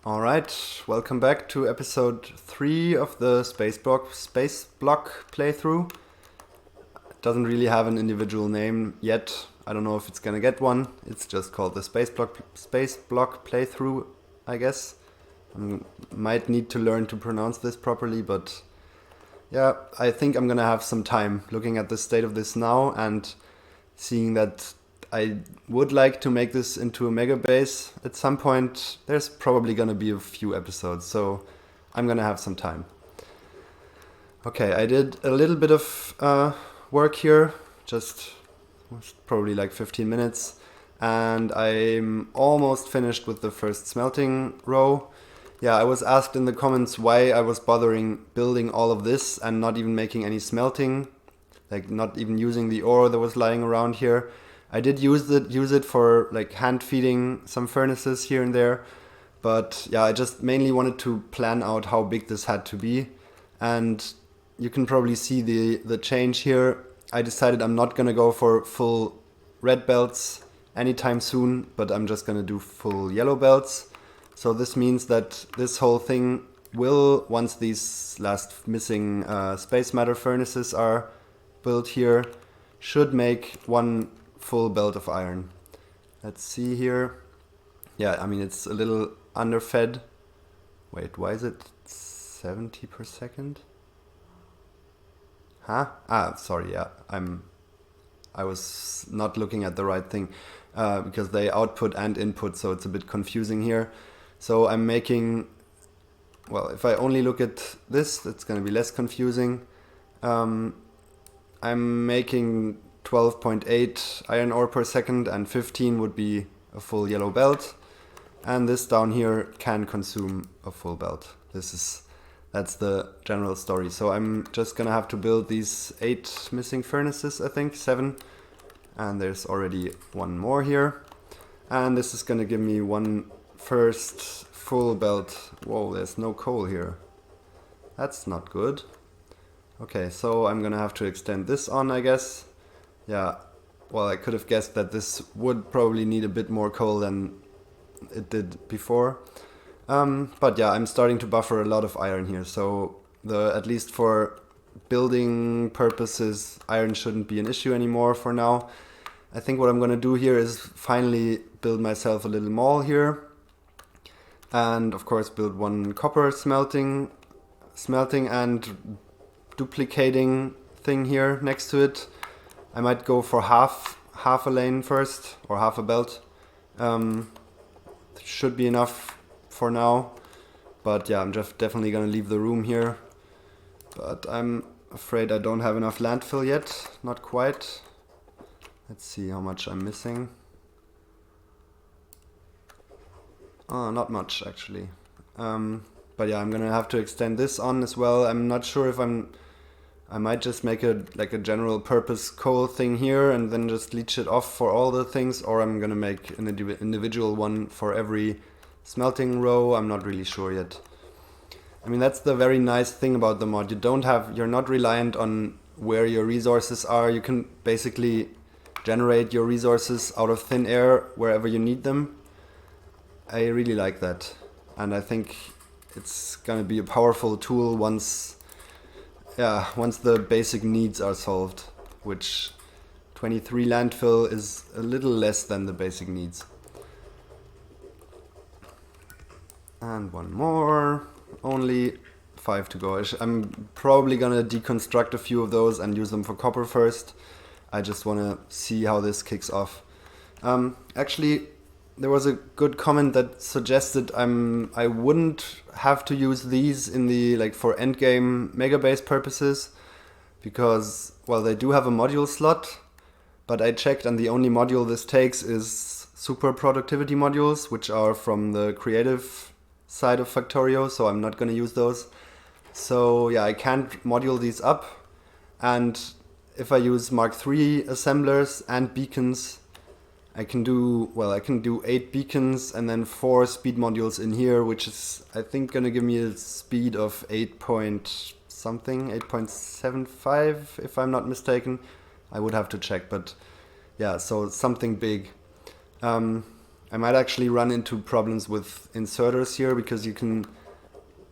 Alright, welcome back to episode 3 of the SpaceBlock playthrough. It doesn't really have an individual name yet. I don't know if it's gonna get one. It's just called the SpaceBlock playthrough, I guess. I might need to learn to pronounce this properly, but yeah, I think I'm gonna have some time looking at the state of this now and seeing that I would like to make this into a mega base at some point. There's probably gonna be a few episodes, so I'm gonna have some time. Okay, I did a little bit of work here, just probably like 15 minutes, and I'm almost finished with the first smelting row. Yeah, I was asked in the comments why I was bothering building all of this and not even making any smelting, like not even using the ore that was lying around here. I did use it for like hand feeding some furnaces here and there, but yeah, I just mainly wanted to plan out how big this had to be, and you can probably see the change here. I decided I'm not gonna go for full red belts anytime soon, but I'm just gonna do full yellow belts. So this means that this whole thing will, once these last missing space matter furnaces are built here, should make one full belt of iron. Let's see here. Yeah, I mean it's a little underfed. Wait, why is it 70 per second? Huh? Sorry, yeah. I was not looking at the right thing because they output and input, so it's a bit confusing here. So I'm making, well, if I only look at this, it's going to be less confusing. I'm making 12.8 iron ore per second, and 15 would be a full yellow belt. And this down here can consume a full belt. That's the general story. So I'm just gonna have to build these 8 missing furnaces, I think, 7. And there's already one more here. And this is gonna give me one first full belt. Whoa, there's no coal here. That's not good. Okay, so I'm gonna have to extend this on, I guess. Yeah, well, I could have guessed that this would probably need a bit more coal than it did before. But yeah, I'm starting to buffer a lot of iron here, so at least for building purposes, iron shouldn't be an issue anymore for now. I think what I'm gonna do here is finally build myself a little mall here, and of course build one copper smelting and duplicating thing here next to it. I might go for half a lane first, or half a belt. Should be enough for now, but yeah, I'm just definitely gonna leave the room here. But I'm afraid I don't have enough landfill yet, not quite. Let's see how much I'm missing. Oh, not much actually. But yeah, I'm gonna have to extend this on as well. I'm not sure if I might just make a general purpose coal thing here and then just leach it off for all the things, or I'm gonna make an individual one for every smelting row. I'm not really sure yet. I mean, that's the very nice thing about the mod. You're not reliant on where your resources are. You can basically generate your resources out of thin air wherever you need them. I really like that, and I think it's gonna be a powerful tool once the basic needs are solved, which 23 landfill is a little less than the basic needs. And one more, only 5 to go. I'm probably gonna deconstruct a few of those and use them for copper first. I just wanna see how this kicks off. Actually, there was a good comment that suggested I wouldn't have to use these in the for endgame megabase purposes, because well, they do have a module slot, but I checked and the only module this takes is super productivity modules, which are from the creative side of Factorio, so I'm not going to use those. So yeah, I can't module these up, and if I use Mark III assemblers and beacons, I can do 8 beacons and then 4 speed modules in here, which is I think gonna give me a speed of 8.75 if I'm not mistaken. I would have to check, but yeah, so something big. I might actually run into problems with inserters here, because you can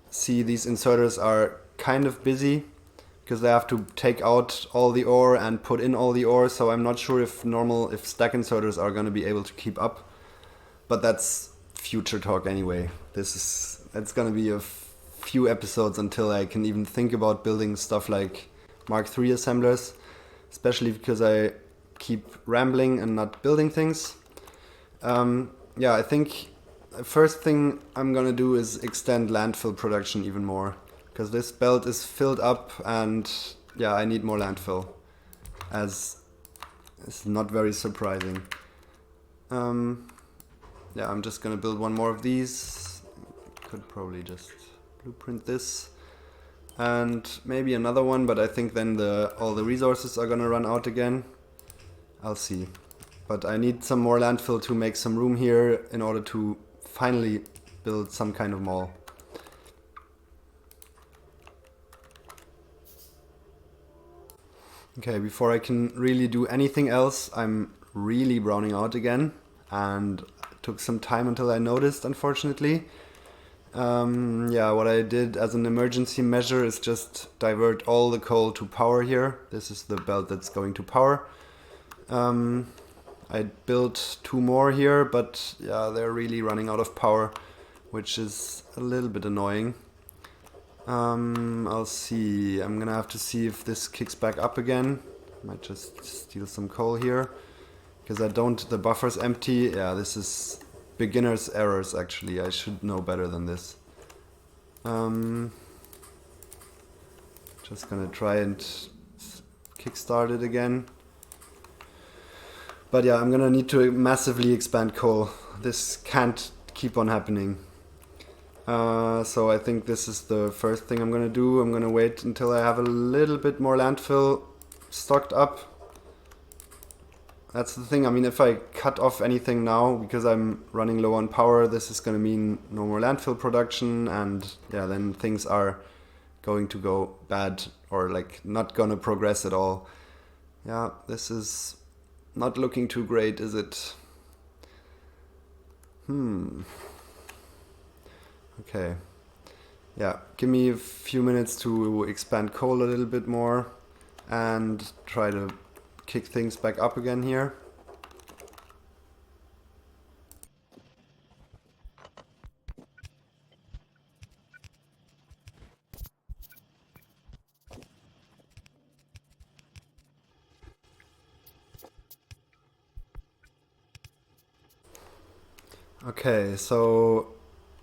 see these inserters are kind of busy because they have to take out all the ore and put in all the ore, so I'm not sure if stack inserters are going to be able to keep up. But that's future talk anyway. It's going to be a few episodes until I can even think about building stuff like Mark III assemblers, especially because I keep rambling and not building things. Yeah, I think the first thing I'm gonna do is extend landfill production even more, because this belt is filled up and yeah, I need more landfill, as it's not very surprising. Yeah, I'm just gonna build one more of these. Could probably just blueprint this and maybe another one, but I think then all the resources are gonna run out again. I'll see. But I need some more landfill to make some room here in order to finally build some kind of mall. Okay, before I can really do anything else, I'm really browning out again, and it took some time until I noticed, unfortunately. Yeah, what I did as an emergency measure is just divert all the coal to power here. This is the belt that's going to power. I built 2 more here, but yeah, they're really running out of power, which is a little bit annoying. I'll see. I'm gonna have to see if this kicks back up again. Might just steal some coal here, because the buffer's empty. Yeah, this is beginner's errors actually. I should know better than this. Just gonna try and kickstart it again. But yeah, I'm gonna need to massively expand coal. This can't keep on happening. So I think this is the first thing I'm gonna do. I'm gonna wait until I have a little bit more landfill stocked up. That's the thing. I mean, if I cut off anything now because I'm running low on power, this is gonna mean no more landfill production, and yeah, then things are going to go bad, or like not gonna progress at all. Yeah, this is not looking too great, is it? Okay. Yeah, give me a few minutes to expand coal a little bit more and try to kick things back up again here. Okay, so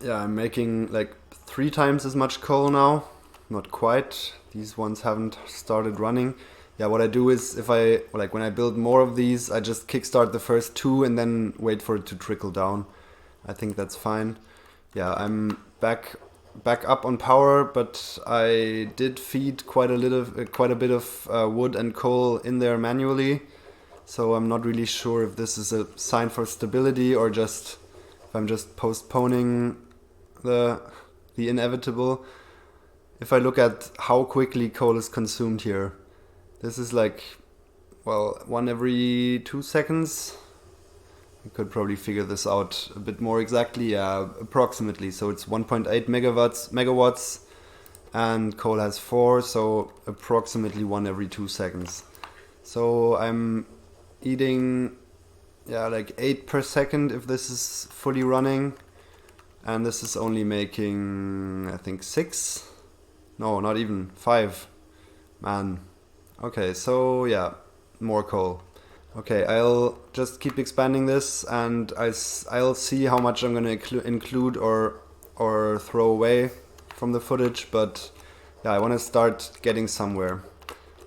yeah, I'm making like 3 times as much coal now. Not quite. These ones haven't started running. Yeah, what I do is when I build more of these, I just kickstart the first 2 and then wait for it to trickle down. I think that's fine. Yeah, I'm back up on power, but I did feed quite a bit of wood and coal in there manually. So I'm not really sure if this is a sign for stability or just if I'm just postponing the inevitable. If I look at how quickly coal is consumed here, this is like, well, 1 every 2 seconds. I could probably figure this out a bit more exactly. Yeah, approximately. So it's 1.8 megawatts, and coal has 4, so approximately 1 every 2 seconds. So I'm eating, yeah, like 8 per second if this is fully running, and this is only making, I think, 6. No, not even 5. Man. Okay, so yeah, more coal. Okay, I'll just keep expanding this, and I'll see how much I'm gonna include or throw away from the footage. But yeah, I want to start getting somewhere,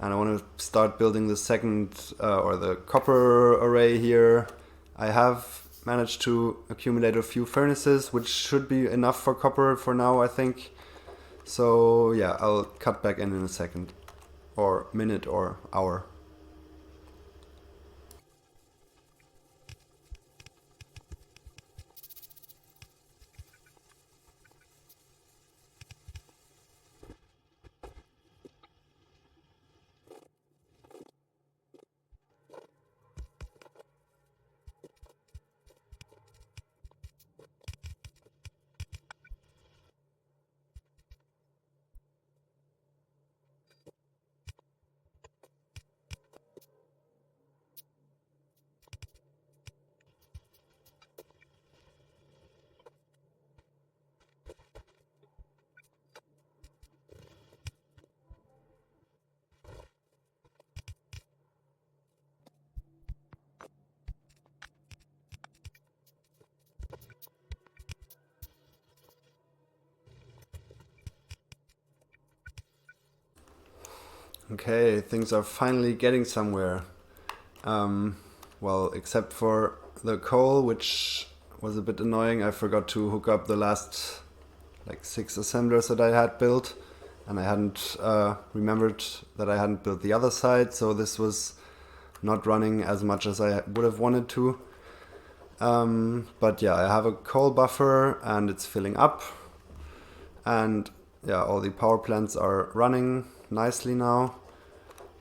and I want to start building the second or the copper array here. I have managed to accumulate a few furnaces, which should be enough for copper for now, I think. So yeah, I'll cut back in a second, or minute, or hour. Okay, things are finally getting somewhere. Well, except for the coal, which was a bit annoying. I forgot to hook up the last like 6 assemblers that I had built, and I hadn't remembered that I hadn't built the other side, so this was not running as much as I would have wanted to. But yeah, I have a coal buffer and it's filling up, and yeah, all the power plants are running nicely now.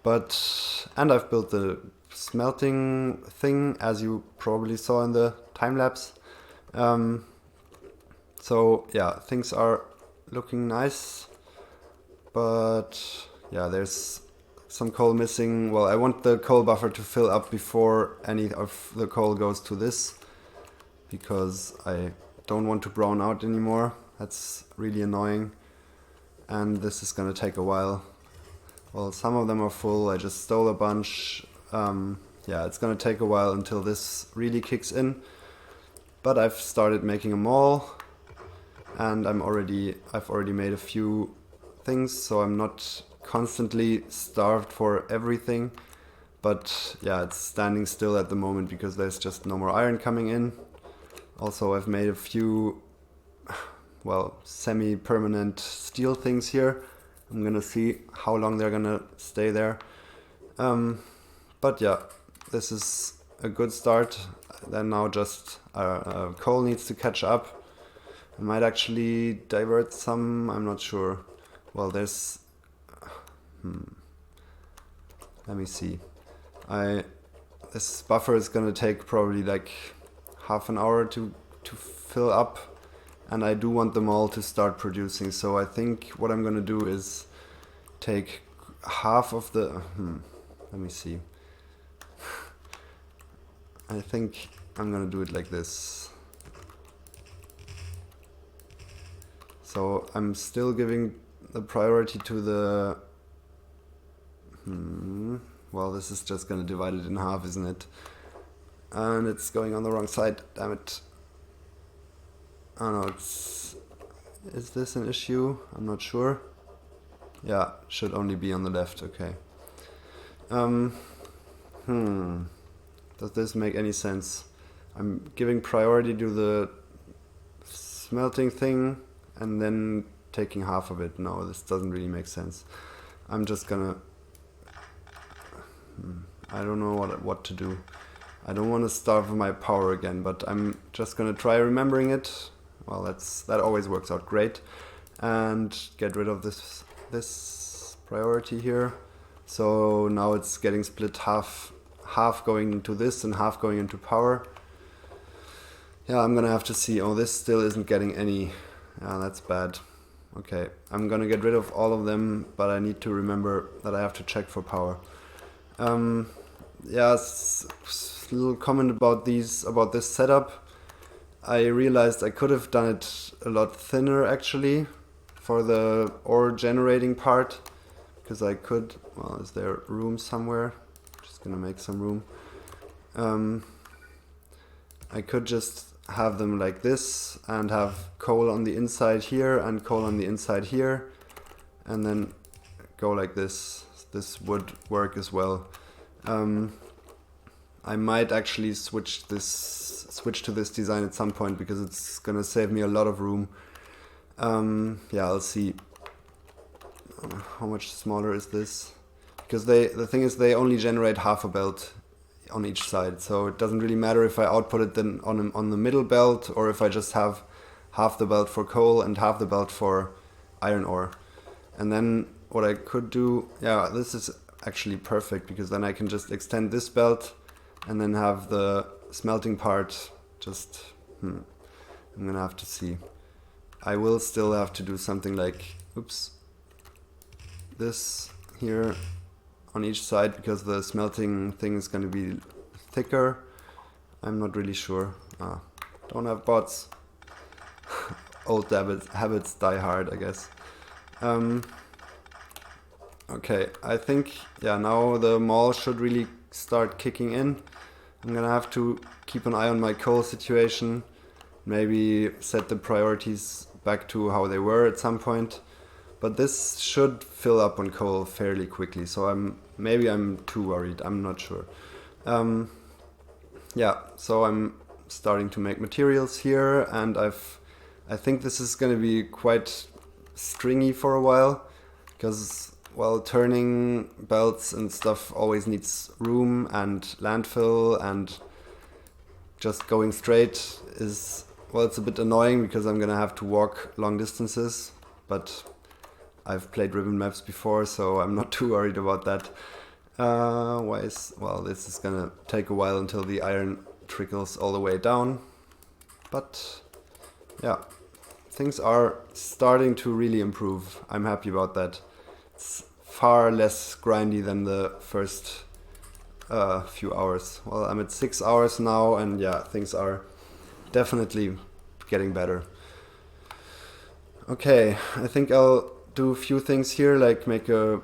And I've built the smelting thing, as you probably saw in the time lapse. So yeah, things are looking nice, but yeah, there's some coal missing. Well, I want the coal buffer to fill up before any of the coal goes to this, because I don't want to brown out anymore. That's really annoying, and this is gonna take a while. Well, some of them are full. I just stole a bunch. Yeah, it's gonna take a while until this really kicks in. But I've started making a mall, and I've already made a few things, so I'm not constantly starved for everything. But yeah, it's standing still at the moment because there's just no more iron coming in. Also, I've made a few, well, semi-permanent steel things here. I'm gonna see how long they're gonna stay there. But yeah, this is a good start. Then now just coal needs to catch up. I might actually divert some, I'm not sure. Well, there's... Let me see. This buffer is gonna take probably like half an hour to fill up, and I do want them all to start producing, so I think what I'm gonna do is take half of the... let me see. I think I'm gonna do it like this. So I'm still giving the priority to the... Well, this is just gonna divide it in half, isn't it? And it's going on the wrong side, damn it. Oh no, is this an issue? I'm not sure. Yeah, should only be on the left, okay. Does this make any sense? I'm giving priority to the smelting thing and then taking half of it. No, this doesn't really make sense. I'm just gonna... I don't know what to do. I don't want to starve my power again, but I'm just gonna try remembering it. Well, that always works out great. And get rid of this priority here. So now it's getting split half going into this and half going into power. Yeah, I'm gonna have to see. Oh, this still isn't getting any. Yeah, that's bad. Okay, I'm gonna get rid of all of them, but I need to remember that I have to check for power. Yeah, little comment about this setup. I realized I could have done it a lot thinner actually for the ore generating part, because I could... Well, is there room somewhere? Just gonna make some room. I could just have them like this and have coal on the inside here and coal on the inside here, and then go like this. This would work as well. I might actually switch to this design at some point, because it's gonna save me a lot of room. Yeah, I'll see. How much smaller is this? Because the thing is, they only generate half a belt on each side, so it doesn't really matter if I output it then on the middle belt, or if I just have half the belt for coal and half the belt for iron ore. And then what I could do, yeah, this is actually perfect, because then I can just extend this belt and then have the smelting part just... I'm gonna have to see. I will still have to do something like, oops, this here on each side, because the smelting thing is gonna be thicker. I'm not really sure. Don't have bots. Old habits die hard, I guess. Okay, I think, yeah, now the mall should really start kicking in. I'm gonna have to keep an eye on my coal situation, maybe set the priorities back to how they were at some point. but this should fill up on coal fairly quickly. So maybe I'm too worried. I'm not sure. Yeah, so I'm starting to make materials here, and I think this is going to be quite stringy for a while, because, well, turning belts and stuff always needs room and landfill, and just going straight is, well, it's a bit annoying because I'm going to have to walk long distances, but I've played ribbon maps before, so I'm not too worried about that. Well, this is gonna take a while until the iron trickles all the way down. But yeah, things are starting to really improve. I'm happy about that. It's far less grindy than the first few hours. Well, I'm at 6 hours now, and yeah, things are definitely getting better. Okay, I think I'll do a few things here, like make a,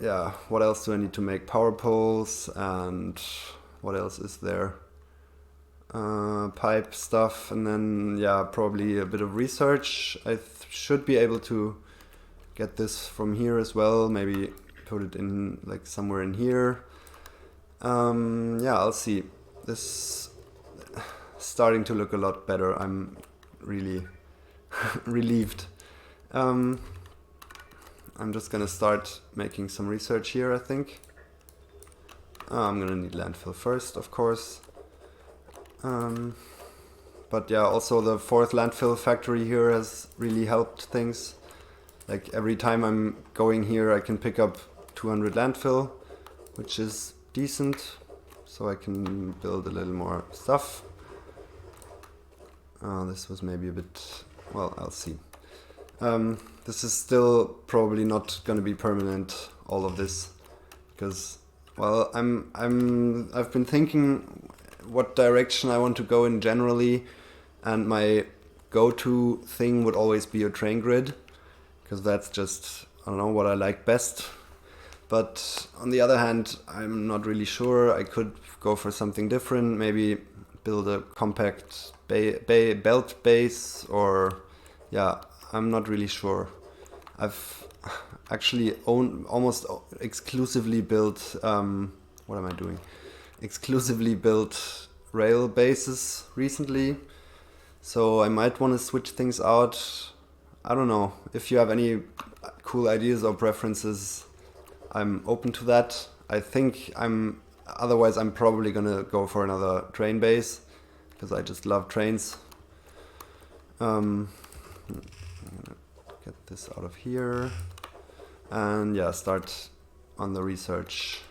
yeah, what else do I need to make? Power poles, and what else is there? Pipe stuff, and then, yeah, probably a bit of research. I should be able to get this from here as well, maybe put it in like somewhere in here. Yeah, I'll see. This starting to look a lot better. I'm really relieved. I'm just gonna start making some research here, I think. I'm gonna need landfill first, of course. But yeah, also the 4th landfill factory here has really helped things. Like every time I'm going here, I can pick up 200 landfill, which is decent. So I can build a little more stuff. This was maybe a bit, well, I'll see. This is still probably not going to be permanent, all of this, because, well, I've been thinking what direction I want to go in generally, and my go-to thing would always be a train grid, because that's just, I don't know, what I like best. But on the other hand, I'm not really sure. I could go for something different, maybe build a compact belt base, or, yeah, I'm not really sure. I've actually almost exclusively built, what am I doing? Exclusively built rail bases recently. So I might want to switch things out. I don't know. If you have any cool ideas or preferences, I'm open to that. I think otherwise I'm probably gonna go for another train base, because I just love trains. I'm gonna get this out of here, and yeah, start on the research.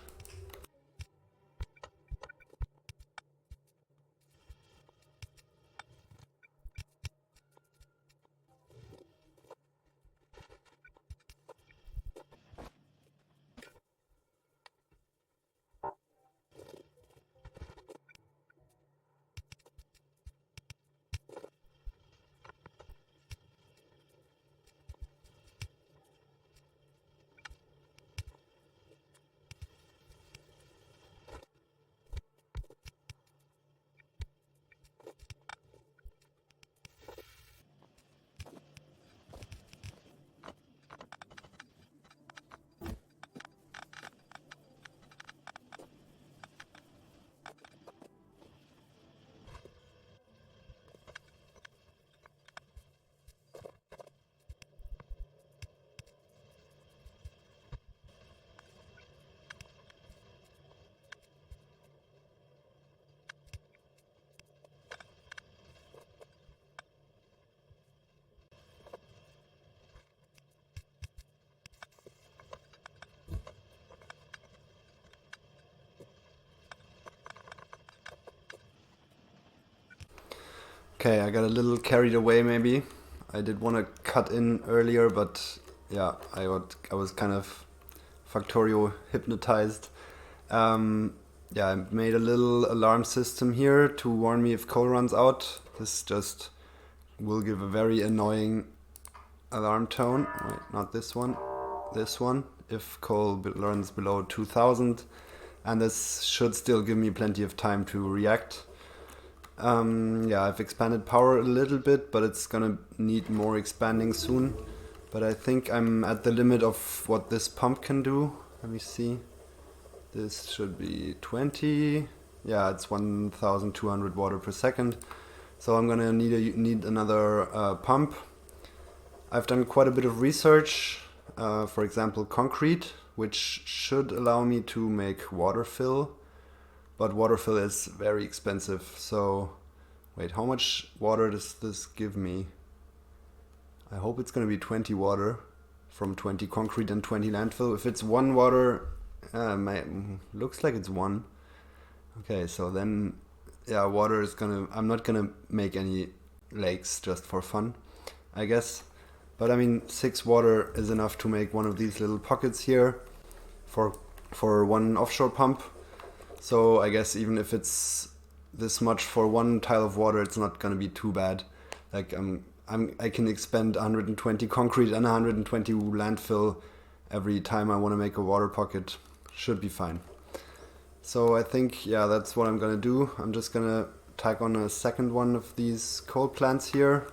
Okay, I got a little carried away maybe. I did want to cut in earlier, but yeah, I was kind of Factorio hypnotized. Yeah, I made a little alarm system here to warn me if coal runs out. This just will give a very annoying alarm tone. Wait, not this one. This one. If coal runs below 2000. And this should still give me plenty of time to react. Yeah, I've expanded power a little bit, but it's gonna need more expanding soon. But I think I'm at the limit of what this pump can do. Let me see. This should be 20. Yeah, it's 1,200 water per second. So I'm gonna need another pump. I've done quite a bit of research, for example concrete, which should allow me to make water fill. But water fill is very expensive, so wait, how much water does this give me? I hope it's gonna be 20 water from 20 concrete and 20 landfill. If it's 1 water, looks like it's 1. Okay, so then, yeah, water is gonna, I'm not gonna make any lakes just for fun, I guess. But I mean, 6 water is enough to make one of these little pockets here for 1 offshore pump. So I guess even if it's this much for 1 tile of water, it's not gonna be too bad. Like I can expend 120 concrete and 120 landfill every time I want to make a water pocket. Should be fine. So I think, yeah, that's what I'm gonna do. I'm just gonna tack on a second one of these coal plants here.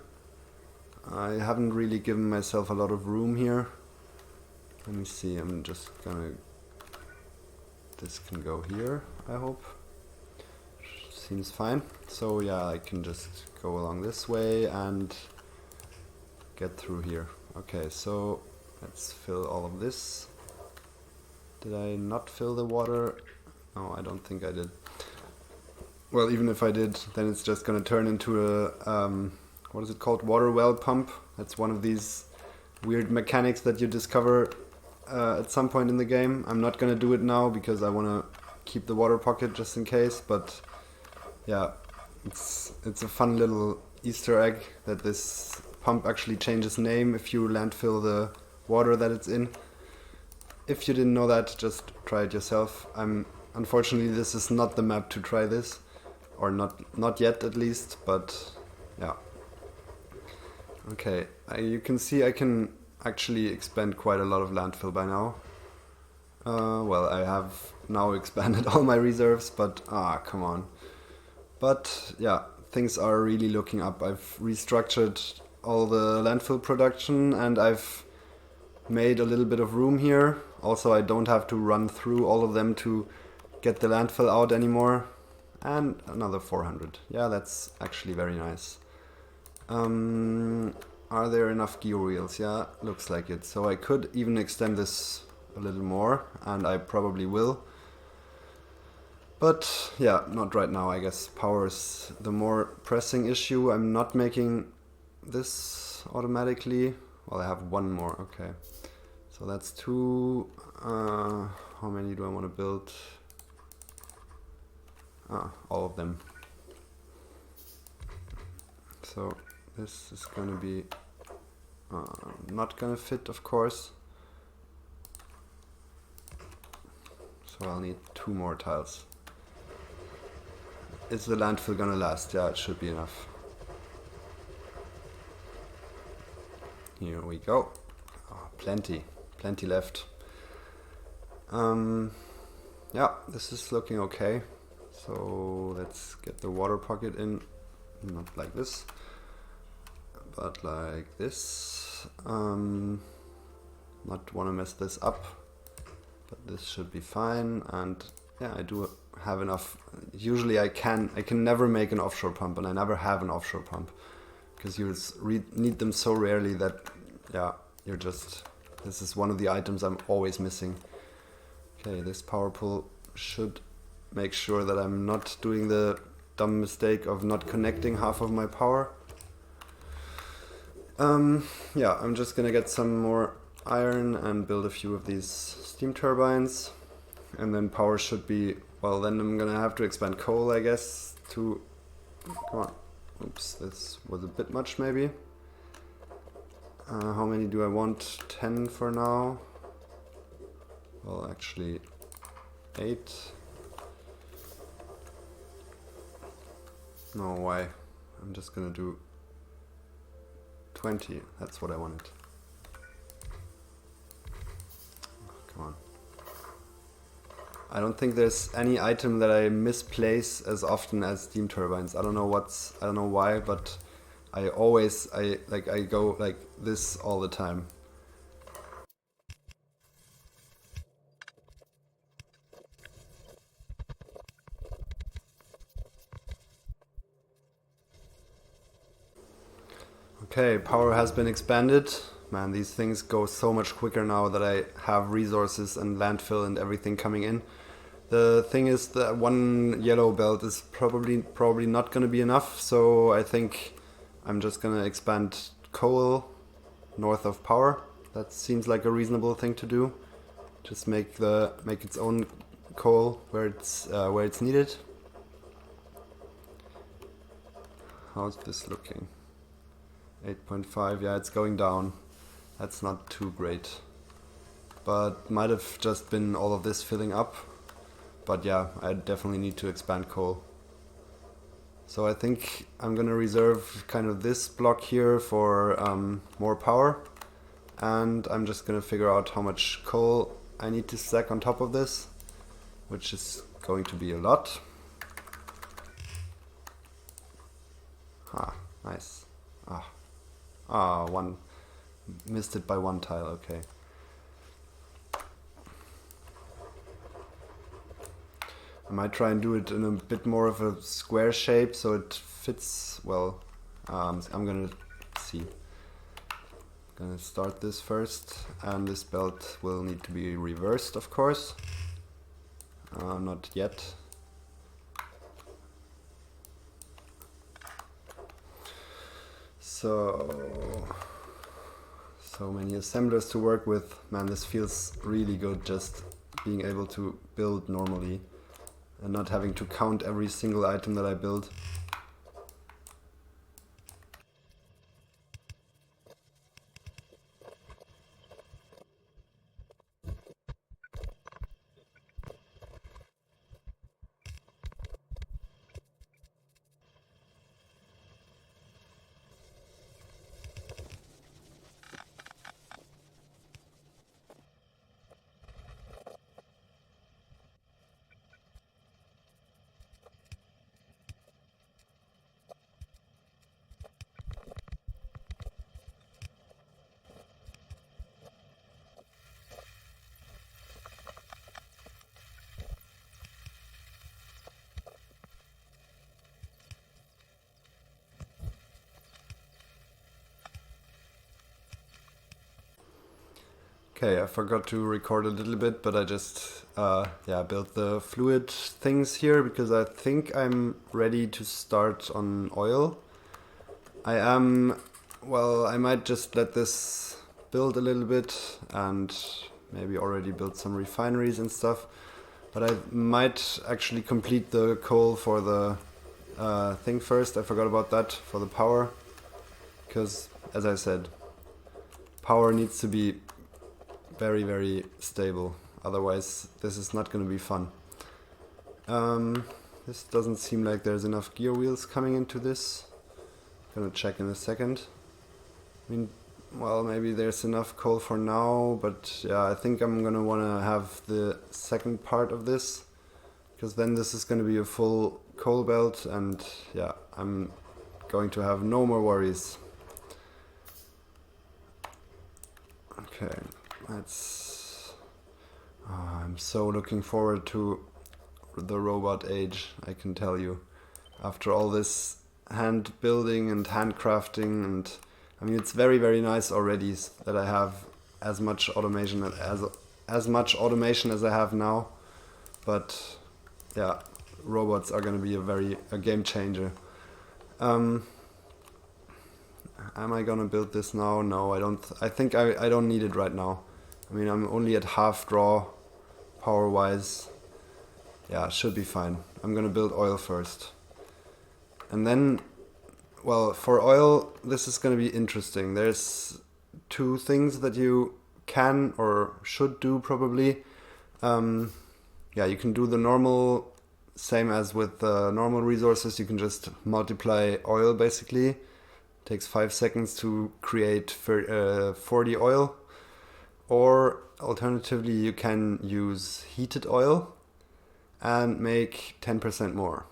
I haven't really given myself a lot of room here. Let me see, I'm just gonna... This can go here, I hope. Seems fine. So yeah, I can just go along this way and get through here. Okay, so let's fill all of this. Did I not fill the water? No, I don't think I did. Well, even if I did, then it's just gonna turn into a, what is it called? Water well pump. That's one of these weird mechanics that you discover at some point in the game. I'm not gonna do it now because I wanna keep the water pocket just in case, but yeah, it's a fun little Easter egg that this pump actually changes name if you landfill the water that it's in. If you didn't know that, just try it yourself. Unfortunately, this is not the map to try this, or not yet at least, but yeah. Okay, you can see I can actually expend quite a lot of landfill by now. Well, I have now expanded all my reserves, but come on. But yeah, things are really looking up. I've restructured all the landfill production and I've made a little bit of room here. Also, I don't have to run through all of them to get the landfill out anymore. And another 400. Yeah, that's actually very nice. Are there enough gear wheels? Yeah, looks like it. So I could even extend this a little more, and I probably will. But yeah, not right now, I guess. Power is the more pressing issue. I'm not making this automatically. Well, I have 1 more, okay. So that's 2. How many do I want to build? All of them. So this is going to be not going to fit, of course. So I'll need 2 more tiles. Is the landfill going to last? Yeah, it should be enough. Here we go. Plenty left. Yeah, this is looking okay. So let's get the water pocket in, not like this, but like this. Not want to mess this up, but this should be fine. And yeah, I do have enough. Usually I can never make an offshore pump, and I never have an offshore pump because you need them so rarely that yeah, this is one of the items I'm always missing. Okay, this power pull should make sure that I'm not doing the dumb mistake of not connecting half of my power. Yeah, I'm just gonna get some more iron and build a few of these steam turbines, and then power should be, well, then I'm gonna have to expand coal, I guess, to, come on, oops, this was a bit much maybe. How many do I want? 10 for now. Well, actually 8. No, why? I'm just gonna do 20. That's what I wanted. Oh, come on. I don't think there's any item that I misplace as often as steam turbines. I don't know why, but I go like this all the time. Okay, power has been expanded. Man, these things go so much quicker now that I have resources and landfill and everything coming in. The thing is that one yellow belt is probably not going to be enough, so I think I'm just going to expand coal north of power. That seems like a reasonable thing to do. Just make its own coal where it's needed. How's this looking? 8.5, yeah, it's going down. That's not too great. But might have just been all of this filling up. But yeah, I definitely need to expand coal. So I think I'm gonna reserve kind of this block here for more power. And I'm just gonna figure out how much coal I need to stack on top of this, which is going to be a lot. Ah, nice. One missed it by one tile, okay. I might try and do it in a bit more of a square shape so it fits well. I'm gonna see. Gonna start this first, and this belt will need to be reversed, of course. Not yet. So many assemblers to work with. Man, this feels really good, just being able to build normally and not having to count every single item that I build. Okay, I forgot to record a little bit, but I just built the fluid things here because I think I'm ready to start on oil. I might just let this build a little bit and maybe already build some refineries and stuff, but I might actually complete the coal for the thing first. I forgot about that for the power, because as I said, power needs to be very, very stable. Otherwise, this is not going to be fun. This doesn't seem like there's enough gear wheels coming into this. Gonna check in a second. I mean, well, maybe there's enough coal for now, but yeah, I think I'm gonna wanna have the second part of this, because then this is gonna be a full coal belt, and yeah, I'm going to have no more worries. Okay. I'm so looking forward to the robot age, I can tell you. After all this hand building and handcrafting, and I mean, it's very, very nice already that I have as much automation as I have now. But yeah, robots are going to be a game changer. Am I going to build this now? No, I don't. I think I don't need it right now. I mean, I'm only at half draw, power-wise. Yeah, should be fine. I'm gonna build oil first. And then, well, for oil, this is gonna be interesting. There's two things that you can or should do, probably. You can do the normal, same as with normal resources. You can just multiply oil, basically. It takes 5 seconds to create 40 oil. Or alternatively, you can use heated oil and make 10% more.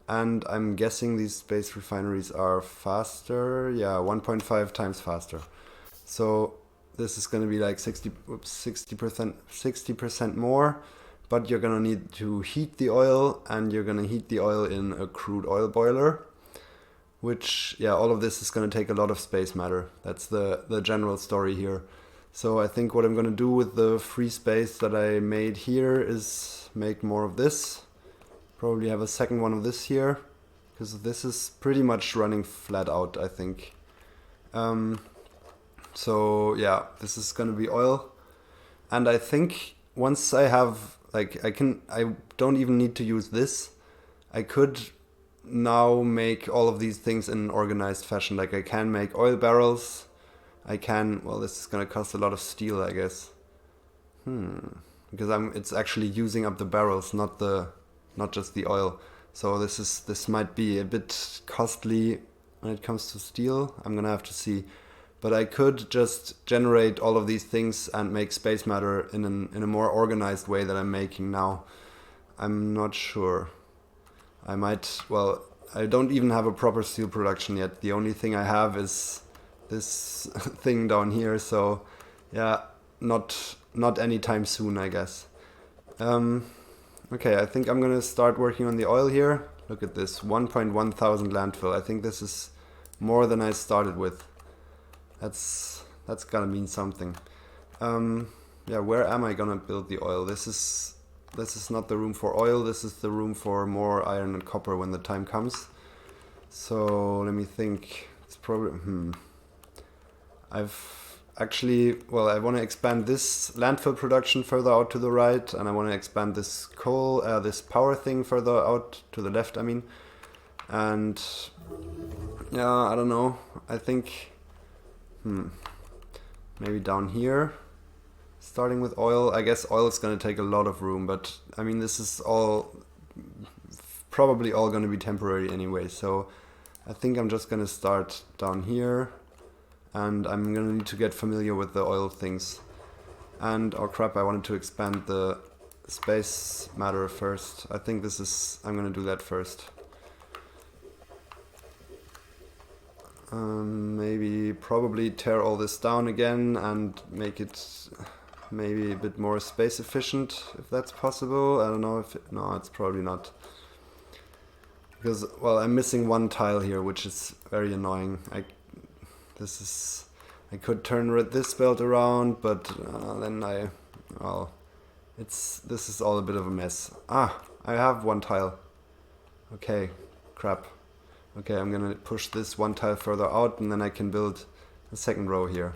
And I'm guessing these space refineries are faster. Yeah, 1.5 times faster. So this is going to be like 60% more, but you're going to need to heat the oil, and you're going to heat the oil in a crude oil boiler, which, yeah, all of this is going to take a lot of space matter. That's the general story here. So I think what I'm going to do with the free space that I made here is make more of this. Probably have a second one of this here, because this is pretty much running flat out, I think. So yeah, this is going to be oil. And I think once I have, like, I don't even need to use this. I could now make all of these things in an organized fashion. Like I can make oil barrels. I can, well, this is going to cost a lot of steel, I guess. Because it's actually using up the barrels, not just the oil. So this might be a bit costly when it comes to steel. I'm going to have to see. But I could just generate all of these things and make space matter in a more organized way that I'm making now. I'm not sure. I might, well, I don't even have a proper steel production yet. The only thing I have is this thing down here. So yeah, not anytime soon, I guess. Okay, I think I'm gonna start working on the oil here. Look at this, 1.1 thousand landfill. I think this is more than I started with. That's gonna mean something. Yeah, where am I gonna build the oil? This is not the room for oil. This is the room for more iron and copper when the time comes. So let me think. It's probably I've actually, well, I want to expand this landfill production further out to the right, and I want to expand this coal, this power thing further out to the left, I mean. And yeah, I don't know. I think maybe down here, starting with oil. I guess oil is going to take a lot of room, but I mean, this is probably all going to be temporary anyway. So I think I'm just going to start down here, and I'm going to need to get familiar with the oil things. And, oh crap, I wanted to expand the space matter first. I think I'm going to do that first. Probably tear all this down again and make it maybe a bit more space efficient, if that's possible. I don't know no, it's probably not. Because, well, I'm missing one tile here, which is very annoying. I could turn this belt around, but then this is all a bit of a mess. I have one tile. Okay, crap. Okay, I'm gonna push this one tile further out, and then I can build a second row here.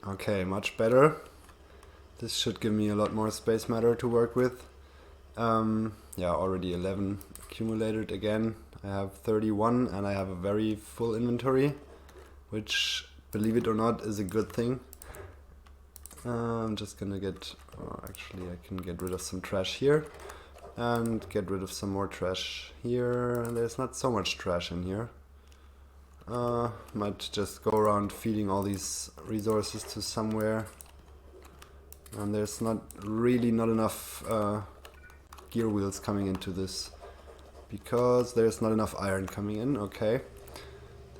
Okay, much better. This should give me a lot more space matter to work with. Yeah, already 11 accumulated again. I have 31 and I have a very full inventory, which, believe it or not, is a good thing. I'm just gonna actually I can get rid of some trash here and get rid of some more trash here. There's not so much trash in here. Might just go around feeding all these resources to somewhere. And there's not enough gear wheels coming into this because there's not enough iron coming in. Okay,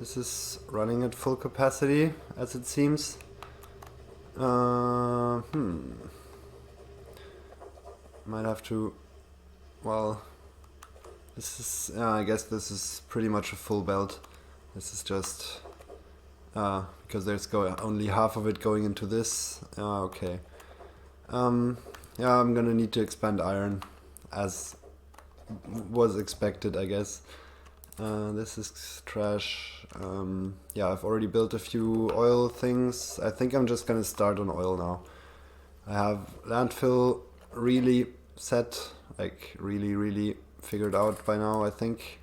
this is running at full capacity as it seems. Might have to, well, this is, I guess this is pretty much a full belt. This is just because there's only half of it going into this. Okay. Yeah, I'm gonna need to expand iron, as was expected, I guess. This is trash. Yeah, I've already built a few oil things. I think I'm just gonna start on oil now. I have landfill really set, like really figured out by now, I think.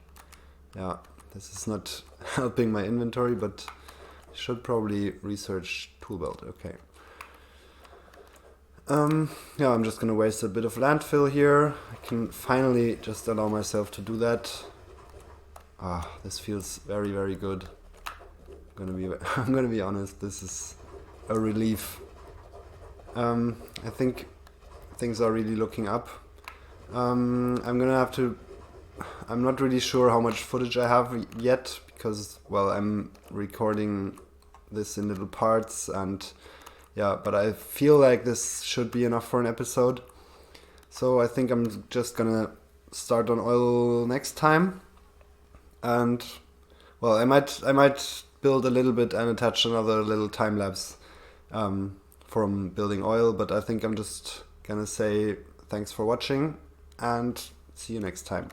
Yeah, this is not helping my inventory, but I should probably research tool belt. Okay. Yeah, I'm just gonna waste a bit of landfill here. I can finally just allow myself to do that. This feels very, very good. I'm gonna be honest, this is a relief. I think things are really looking up. I'm not really sure how much footage I have yet because, well, I'm recording this in little parts and yeah, but I feel like this should be enough for an episode. So I think I'm just gonna start on oil next time. And well, I might build a little bit and attach another little time lapse from building oil, but I think I'm just gonna say thanks for watching and see you next time.